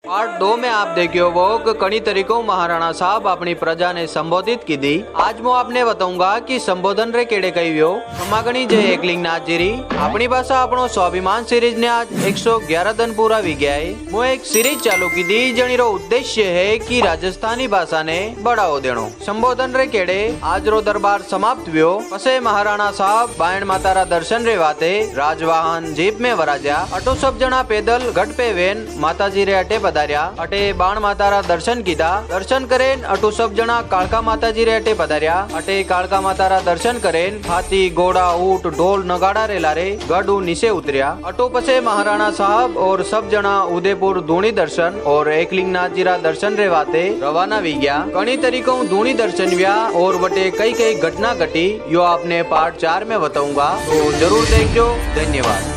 Part 2 में आप देखियो वो कई तरीकों महाराणा साहब अपनी प्रजा ने संबोधित की दी। आज मैं आपने बताऊंगा कि संबोधन रे केड़े कहियो। खमागणी जय एकलिंगनाथ जीरी अपनी भाषा अपनो स्वाभिमान सीरीज ने आज 111 दिन पूरा वी गया है। मैं एक सीरीज चालू की दी जनी रो उद्देश्य है कि राजस्थानी भाषा ने बढ़ावो देनो। संबोधन रे केड़े आज रो दरबार समाप्त व्यो। पसे महाराणा साहब बायण मातारा दर्शन रे वाते राजवाहन जीप में वराजा। अटो सब जना पैदल गट पे वेन माताजी रे अटे पधार्या। अटे बाण मातारा दर्शन कीधा। दर्शन करेन अटो सब जना कालका माताजी रे अटे पधार्या। अटे कालका मातारा दर्शन करेन हाथी घोड़ा ऊंट ढोल नगाड़ा रे लारे गढ़ नीचे उतरिया। अटो पसे महाराणा साहब और सब जना उदयपुर धूणी दर्शन और एकलिंगनाथ जी रा दर्शन रे वाते रवाना वी गया। कई तरीकों धूणी दर्शन व्या और बटे कई कई घटना घटी यो आपने पार्ट 4 में बताऊंगा, तो जरूर देखो। धन्यवाद।